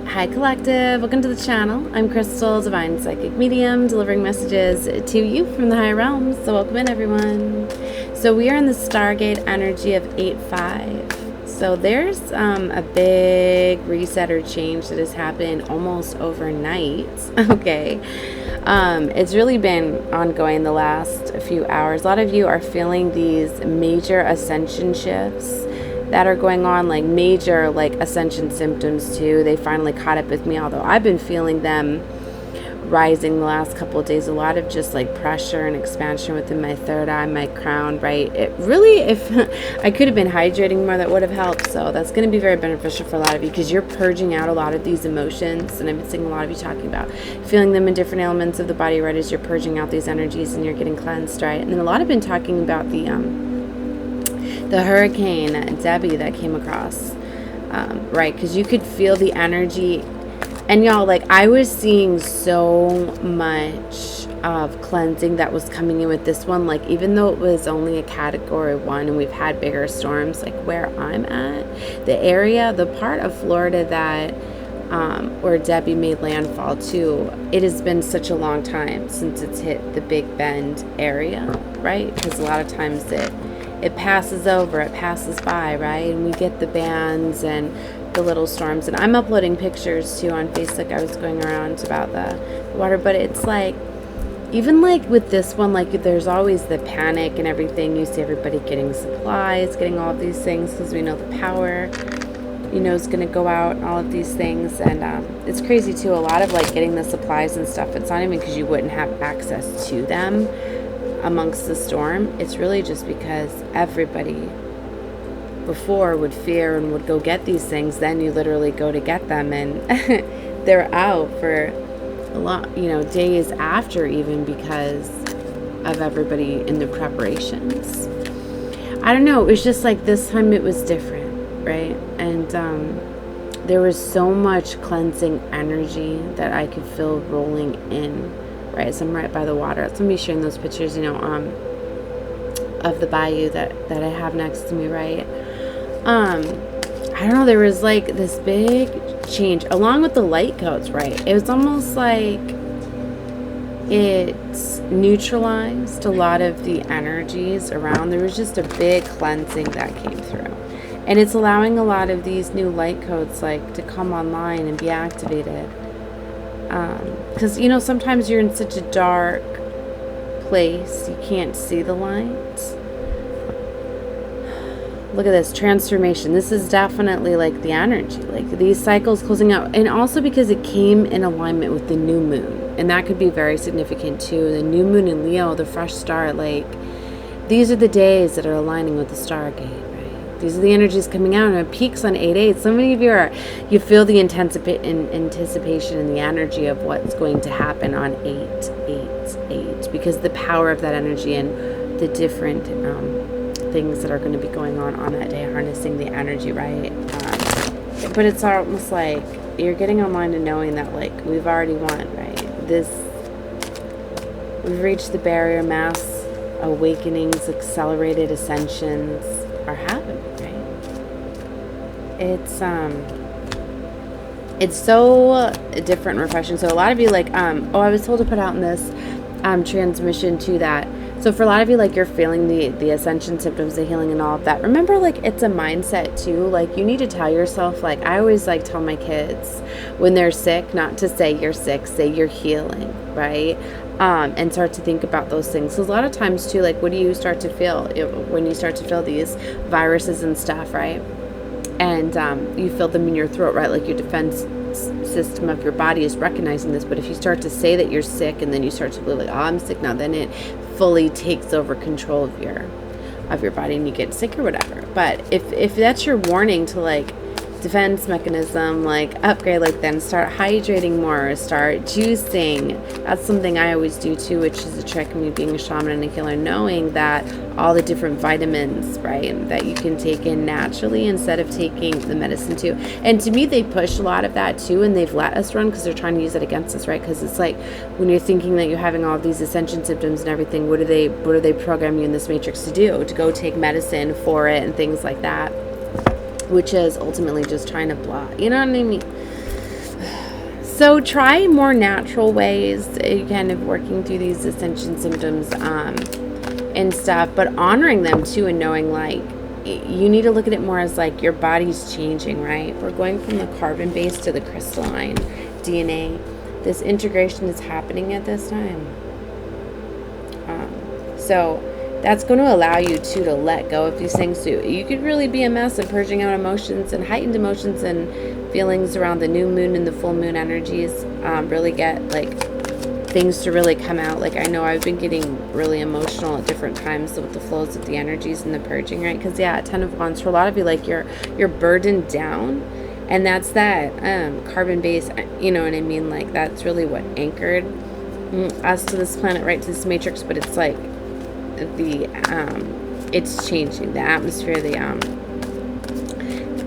Hi Collective, welcome to the channel. I'm Crystal, Divine Psychic Medium, delivering messages to you from the higher realms. So welcome in everyone. So we are in the Stargate energy of 8-5. So there's a big reset or change that has happened almost overnight. Okay. It's really been ongoing the last few hours. A lot of you are feeling these major ascension shifts that are going on, like major like ascension symptoms too. They finally caught up with me, although I've been feeling them rising the last couple of days. A lot of just like pressure and expansion within my third eye, my crown, right? It really, if I could have been hydrating more, that would have helped. So that's going to be very beneficial for a lot of you, because you're purging out a lot of these emotions, and I've been seeing a lot of you talking about feeling them in different elements of the body, right, as you're purging out these energies and you're getting cleansed, right? And then a lot have been talking about the hurricane Debbie that came across, right? Because you could feel the energy. And y'all, like, I was seeing so much of cleansing that was coming in with this one. Like, even though it was only a category 1 and we've had bigger storms, like where I'm at, the area, the part of Florida that where Debbie made landfall too, it has been such a long time since it's hit the Big Bend area, right? Because a lot of times it passes over, it passes by, right? And we get the bands and the little storms. And I'm uploading pictures too on Facebook. I was going around about the water, but it's like, even like with this one, like there's always the panic and everything. You see everybody getting supplies, getting all of these things, because we know the power, you know, is going to go out and all of these things. And it's crazy too. A lot of like getting the supplies and stuff, it's not even because you wouldn't have access to them amongst the storm. It's really just because everybody before would fear and would go get these things. Then you literally go to get them and they're out for a lot, you know, days after, even because of everybody in the preparations. I don't know, it was just like this time it was different, right? And there was so much cleansing energy that I could feel rolling in, right? So I'm right by the water. So I'm gonna be sharing those pictures, you know, of the bayou that I have next to me, right? I don't know, there was like this big change along with the light codes, right? It was almost like it neutralized a lot of the energies around. There was just a big cleansing that came through, and it's allowing a lot of these new light codes like to come online and be activated, because you know, sometimes you're in such a dark place you can't see the light. Look at this transformation. This is definitely like the energy, like these cycles closing out. And also because it came in alignment with the new moon, and that could be very significant too. The new moon in Leo, the fresh start, like these are the days that are aligning with the Stargate, right? These are the energies coming out, and it peaks on 8-8. So many of you feel the anticipation and the energy of what's going to happen on 8-8-8, because the power of that energy and the different things that are going to be going on that day, harnessing the energy, right? But it's almost like you're getting online to knowing that like we've already won, right? We've reached the barrier. Mass awakenings, accelerated ascensions are happening, right? It's so different and refreshing. So a lot of you like I was told to put out in this transmission too that, so for a lot of you, like you're feeling the ascension symptoms, the healing and all of that. Remember, like it's a mindset too. Like you need to tell yourself, like I always like tell my kids when they're sick, not to say you're sick, say you're healing, right? And start to think about those things. Because a lot of times too, like what do you start to feel when you start to feel these viruses and stuff, right? And you feel them in your throat, right? Like your defense system of your body is recognizing this. But if you start to say that you're sick and then you start to believe like, oh, I'm sick now, then it fully takes over control of your body and you get sick or whatever. But if that's your warning to like defense mechanism, like upgrade, like then start hydrating more, start juicing. That's something I always do too, which is a trick of me being a shaman and a healer, knowing that all the different vitamins, right, that you can take in naturally instead of taking the medicine too. And to me, they push a lot of that too, and they've let us run because they're trying to use it against us, right? Because it's like when you're thinking that you're having all of these ascension symptoms and everything, what do they program you in this matrix to do? To go take medicine for it and things like that, which is ultimately just trying to block, you know what I mean? So try more natural ways, kind of working through these ascension symptoms and stuff, but honoring them too, and knowing like you need to look at it more as like your body's changing, right? We're going from the carbon base to the crystalline DNA. This integration is happening at this time. So that's going to allow you to let go of these things too. You could really be a mess of purging out emotions and heightened emotions and feelings around the new moon and the full moon energies. Really get like things to really come out. Like I know I've been getting really emotional at different times with the flows of the energies and the purging, right? Because yeah, 10 of Wands for a lot of you, like you're burdened down, and that's that carbon base. You know what I mean? Like that's really what anchored us to this planet, right? To this matrix. But it's like it's changing the atmosphere.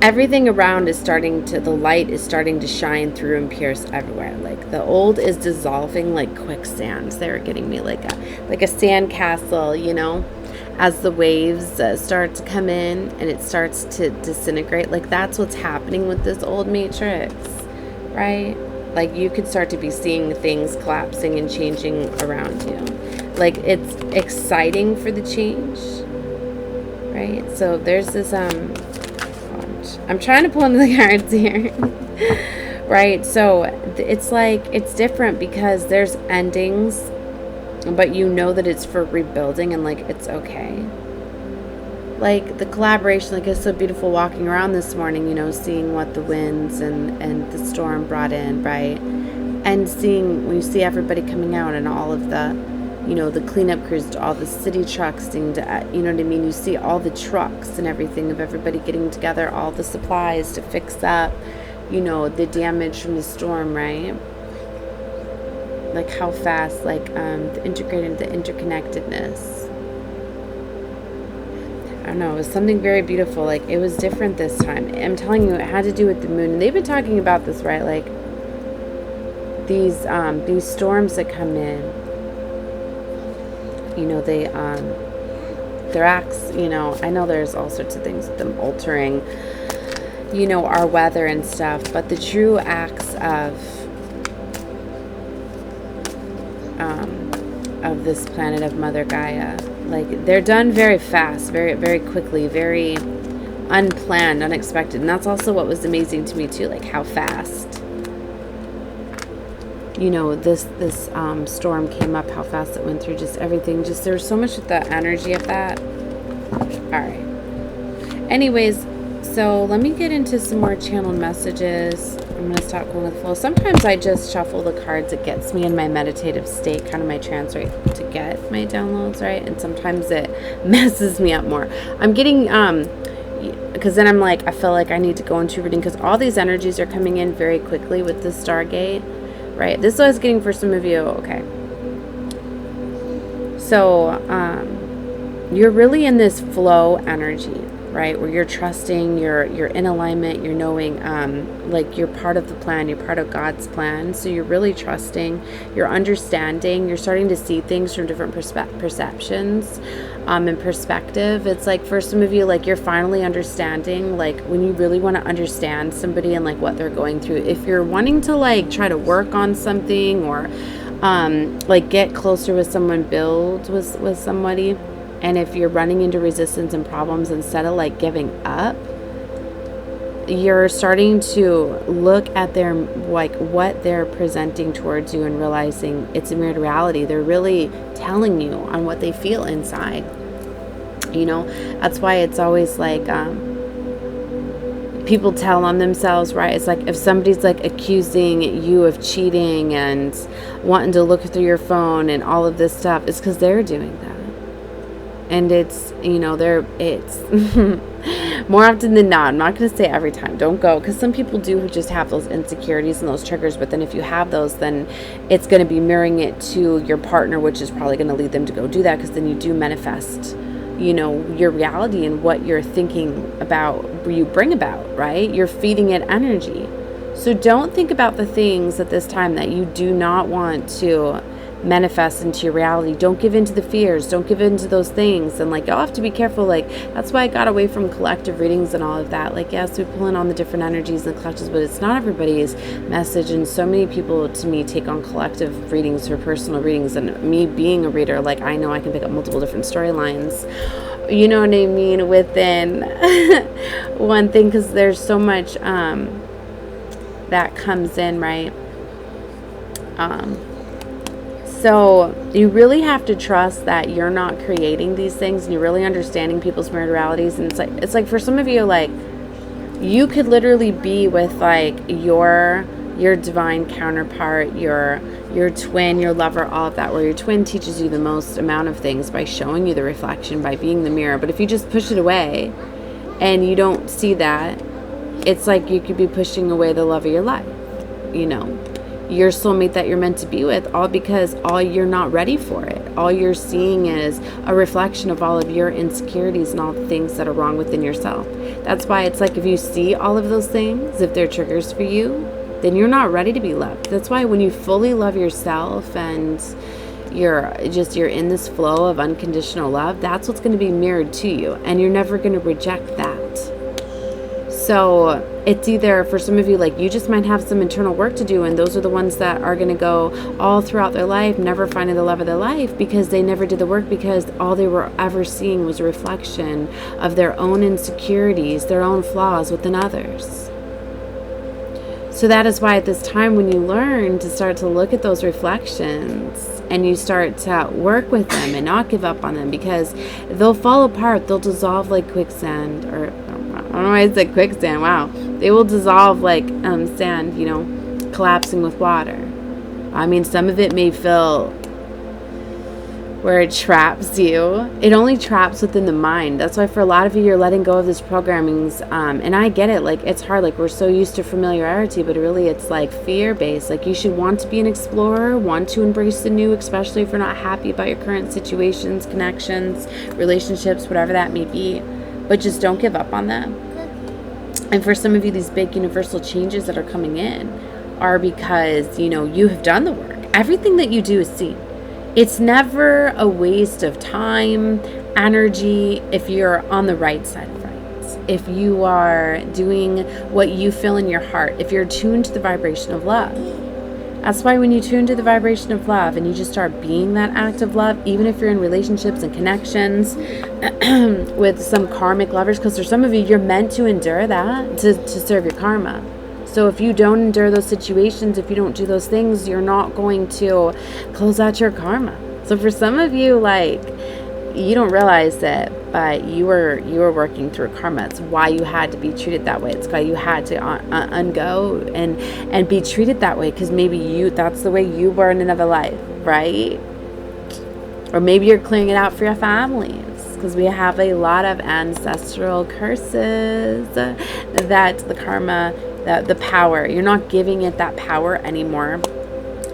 Everything around is starting to, the light is starting to shine through and pierce everywhere. Like the old is dissolving like quicksand. They were getting me like a sand castle, you know, as the waves start to come in and it starts to disintegrate. Like that's what's happening with this old matrix, right? Like you could start to be seeing things collapsing and changing around you. Like it's exciting for the change, right? So there's this I'm trying to pull into the cards here. Right? So it's like it's different because there's endings, but you know that it's for rebuilding and like it's okay. Like the collaboration, like it's so beautiful walking around this morning, you know, seeing what the winds and the storm brought in, right? And seeing when you see everybody coming out and all of the, you know, the cleanup crews, all the city trucks, you know what I mean? You see all the trucks and everything of everybody getting together, all the supplies to fix up, you know, the damage from the storm, right? Like how fast, like the integrated, the interconnectedness. I don't know, it was something very beautiful. Like it was different this time. I'm telling you, it had to do with the moon. And they've been talking about this, right? Like these storms that come in, you know, their acts, you know, I know there's all sorts of things with them altering, you know, our weather and stuff, but the true acts of this planet of Mother Gaia, like they're done very fast, very, very quickly, very unplanned, unexpected. And that's also what was amazing to me too, like how fast, you know, this storm came up, how fast it went through, just everything. Just there was so much of the energy of that. All right. Anyways, so let me get into some more channeled messages. I'm going to stop going with the flow. Sometimes I just shuffle the cards. It gets me in my meditative state, kind of my trance, right, to get my downloads, right? And sometimes it messes me up more. I'm getting, because then I'm like, I feel like I need to go into reading because all these energies are coming in very quickly with the Stargate, right? This is what I was getting for some of you. Okay. So, you're really in this flow energy, right? Where you're trusting, you're in alignment, you're knowing, like you're part of the plan, you're part of God's plan. So you're really trusting, you're understanding, you're starting to see things from different perceptions, and perspective. It's like for some of you, like you're finally understanding, like when you really want to understand somebody and like what they're going through. If you're wanting to like try to work on something or, like get closer with someone, build with somebody. And if you're running into resistance and problems, instead of like giving up, you're starting to look at their, like what they're presenting towards you and realizing it's a mirrored reality. They're really telling you on what they feel inside. You know, that's why it's always like, people tell on themselves, right? It's like if somebody's like accusing you of cheating and wanting to look through your phone and all of this stuff, it's because they're doing that. And it's, you know, it's more often than not, I'm not going to say every time, don't go, because some people do who just have those insecurities and those triggers, but then if you have those, then it's going to be mirroring it to your partner, which is probably going to lead them to go do that, because then you do manifest, you know, your reality and what you're thinking about, you bring about, right? You're feeding it energy. So don't think about the things at this time that you do not want to manifest into your reality. Don't give in to the fears. Don't give in to those things. And like, you'll have to be careful. Like, that's why I got away from collective readings and all of that. Like, yes, we pull in on the different energies and collectives, but it's not everybody's message. And so many people, to me, take on collective readings for personal readings. And me being a reader, like, I know I can pick up multiple different storylines, you know what I mean, within one thing, because there's so much that comes in, right? So you really have to trust that you're not creating these things, and you're really understanding people's myriad realities. And it's like for some of you, like, you could literally be with like your divine counterpart, your twin, your lover, all of that, where your twin teaches you the most amount of things by showing you the reflection, by being the mirror. But if you just push it away and you don't see that, it's like you could be pushing away the love of your life, you know, your soulmate that you're meant to be with, all because you're not ready for it. All you're seeing is a reflection of all of your insecurities and all the things that are wrong within yourself. That's why it's like, if you see all of those things, if they're triggers for you, then you're not ready to be loved. That's why when you fully love yourself and you're in this flow of unconditional love, that's what's going to be mirrored to you, and you're never going to reject that. So it's either, for some of you, like, you just might have some internal work to do, and those are the ones that are going to go all throughout their life never finding the love of their life, because they never did the work, because all they were ever seeing was a reflection of their own insecurities, their own flaws within others. So that is why at this time, when you learn to start to look at those reflections and you start to work with them and not give up on them, because they'll fall apart, they'll dissolve like quicksand, or I don't know why I said quicksand. Wow. They will dissolve like sand, you know, collapsing with water. I mean, some of it may feel where it traps you. It only traps within the mind. That's why for a lot of you, you're letting go of this programmings. And I get it. Like, it's hard. Like, we're so used to familiarity, but really it's like fear-based. Like, you should want to be an explorer, want to embrace the new, especially if you're not happy about your current situations, connections, relationships, whatever that may be. But just don't give up on them. And for some of you, these big universal changes that are coming in are because, you know, you have done the work. Everything that you do is seen. It's never a waste of time, energy, if you're on the right side of right. If you are doing what you feel in your heart, if you're tuned to the vibration of love. That's why when you tune to the vibration of love and you just start being that act of love, even if you're in relationships and connections with some karmic lovers, because for some of you, you're meant to endure that to serve your karma. So if you don't endure those situations, if you don't do those things, you're not going to close out your karma. So for some of you, like, you don't realize it, but you were working through karma. It's why you had to be treated that way. It's why you had to ungo and be treated that way, because maybe that's the way you were in another life, right? Or maybe you're clearing it out for your families, because we have a lot of ancestral curses that the karma, the power, you're not giving it that power anymore.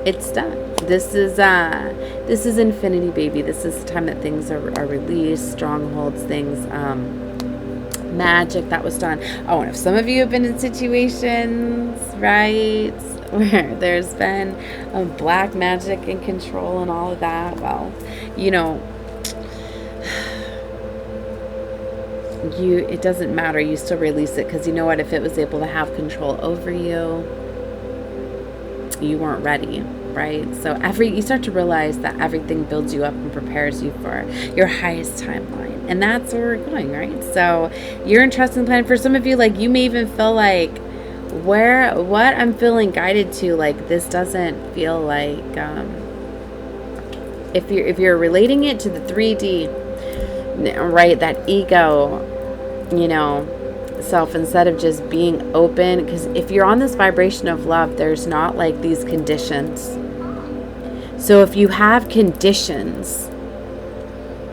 It's done. This is infinity, baby. This is the time that things are released, strongholds, things, magic that was done. Oh, and if some of you have been in situations, right, where there's been black magic and control and all of that, well, you know, it doesn't matter. You still release it, because you know what? If it was able to have control over you, you weren't ready. Right? So you start to realize that everything builds you up and prepares you for your highest timeline. And that's where we're going, right? So you're in trust and plan. For some of you, like, you may even feel like what I'm feeling guided to, like, this doesn't feel like if you're relating it to the 3D, right, that ego, you know, self, instead of just being open, because if you're on this vibration of love, there's not like these conditions. So if you have conditions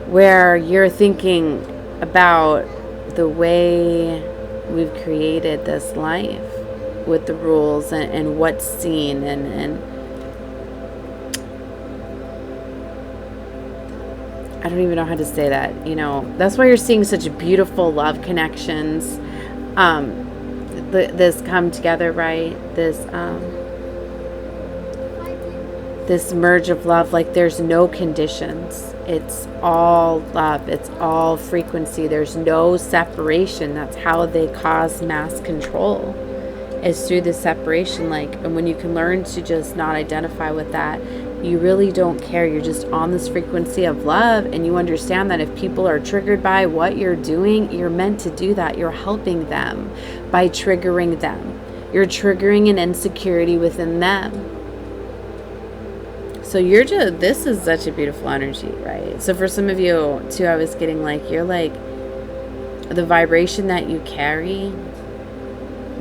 where you're thinking about the way we've created this life with the rules and what's seen and I don't even know how to say that, you know, that's why you're seeing such beautiful love connections, this come together, right? This this merge of love. Like there's no conditions. It's all love. It's all frequency. There's no separation. That's how they cause mass control, is through the separation. Like, and when you can learn to just not identify with that, you really don't care. You're just on this frequency of love, and you understand that if people are triggered by what you're doing, you're meant to do that. You're helping them by triggering them. You're triggering an insecurity within them. So you're just, this is such a beautiful energy, right? So for some of you too, I was getting like, you're like, the vibration that you carry,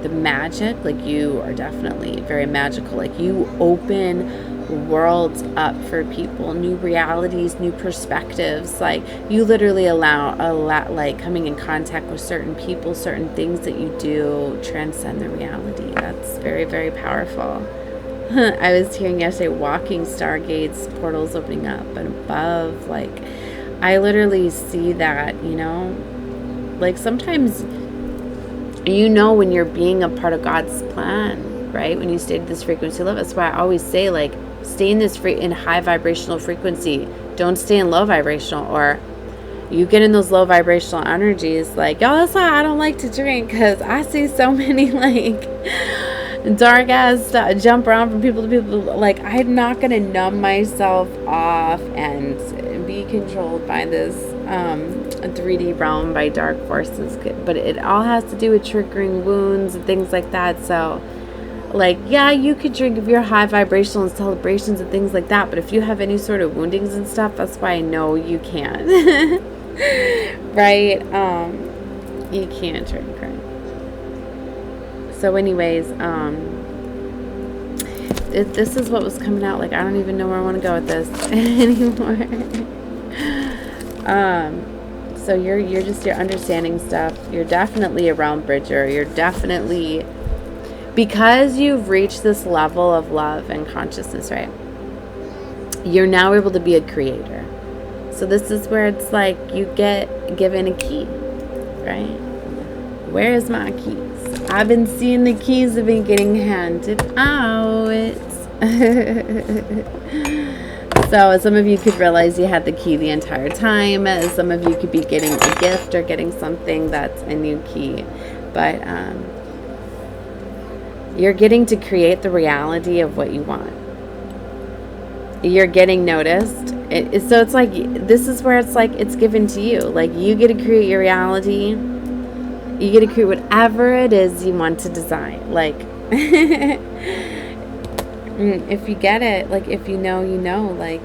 the magic, like you are definitely very magical. Like you open worlds up for people, new realities, new perspectives. Like you literally allow a lot, like coming in contact with certain people, certain things that you do transcend the reality. That's very, very powerful. I was hearing yesterday, walking stargates, portals opening up and above. Like I literally see that, you know, like sometimes, you know, when you're being a part of God's plan, right? When you stay to this frequency of love, that's why I always say, like, stay in this in high vibrational frequency. Don't stay in low vibrational, or you get in those low vibrational energies. Like, y'all, that's why I don't like to drink, because I see so many like dark ass stuff jump around from people to people. Like, I'm not gonna numb myself off and be controlled by this 3D realm, by dark forces. But it all has to do with triggering wounds and things like that. So like, yeah, you could drink if you're high vibrational and celebrations and things like that, but if you have any sort of woundings and stuff, that's why I know you can't. Right? You can't drink, right? So anyways, this is what was coming out. Like, I don't even know where I want to go with this anymore. So you're understanding stuff. You're definitely a realm bridger. You're definitely, because you've reached this level of love and consciousness, right? You're now able to be a creator. So this is where it's like you get given a key, right? Where's my keys? I've been seeing the keys have been getting handed out. So some of you could realize you had the key the entire time. Some of you could be getting a gift or getting something that's a new key. But you're getting to create the reality of what you want. You're getting noticed. So it's like, this is where it's like it's given to you. Like, you get to create your reality. You get to create whatever it is you want to design. Like, if you get it, like, if you know, you know. Like,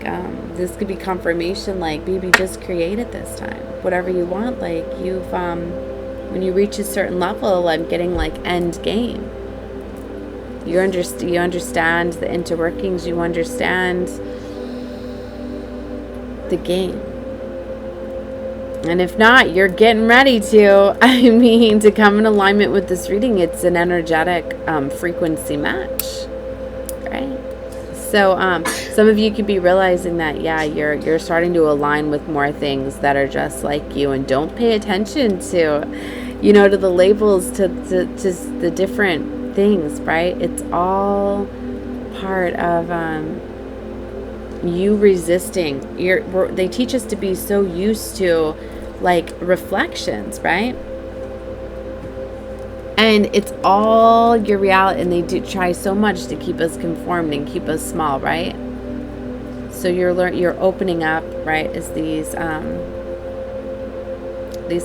this could be confirmation. Like, baby, just create it this time. Whatever you want. Like, you've, when you reach a certain level, I'm getting, like, end game. You understand the interworkings. You understand the game. And if not, you're getting ready to. I mean, to come in alignment with this reading, it's an energetic frequency match, right? So some of you could be realizing that, yeah, you're starting to align with more things that are just like you, and don't pay attention to, you know, to the labels, to the different things, right? It's all part of you resisting. They teach us to be so used to, like, reflections, right? And it's all your reality, and they do try so much to keep us conformed and keep us small, right? So you're opening up, right, as these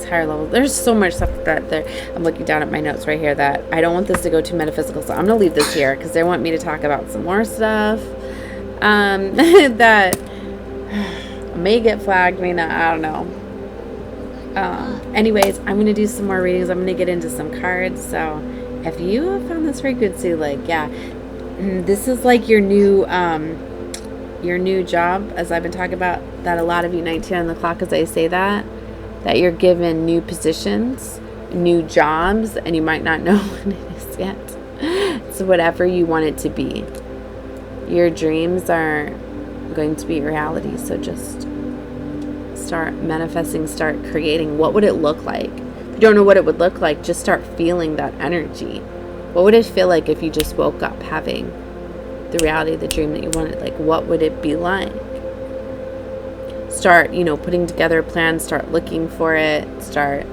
higher levels. There's so much stuff that I'm looking down at my notes right here that I don't want this to go too metaphysical, so I'm gonna leave this here because they want me to talk about some more stuff that may get flagged, may not, I don't know. Anyways, I'm going to do some more readings. I'm going to get into some cards. So if you have found this frequency, like, yeah, this is like your new job, as I've been talking about, that a lot of you 19 on the clock, as I say that you're given new positions, new jobs, and you might not know what it is yet. So whatever you want it to be, your dreams are going to be reality. So just start manifesting, start creating. What would it look like? If you don't know what it would look like, just start feeling that energy. What would it feel like if you just woke up having the reality of the dream that you wanted. Like, what would it be like? Start, putting together a plan, start looking for it, start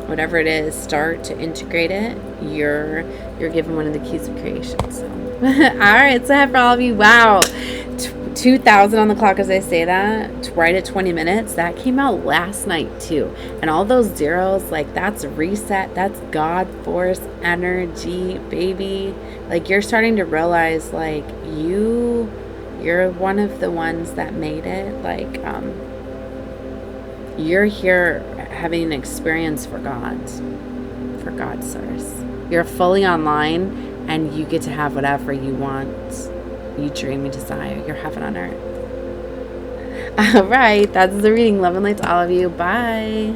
whatever it is, start to integrate it. You're given one of the keys of creation. So all right, so I have for all of you, wow, 2,000 on the clock as I say that, right at 20 minutes. That came out last night too. And all those zeros, like, that's reset, that's God force energy, baby. Like, you're starting to realize, like, you're one of the ones that made it. Like, you're here having an experience for God's source. You're fully online, and you get to have whatever you want, you dream, you desire. You're heaven on earth. All right, that's the reading. Love and light to all of you. Bye.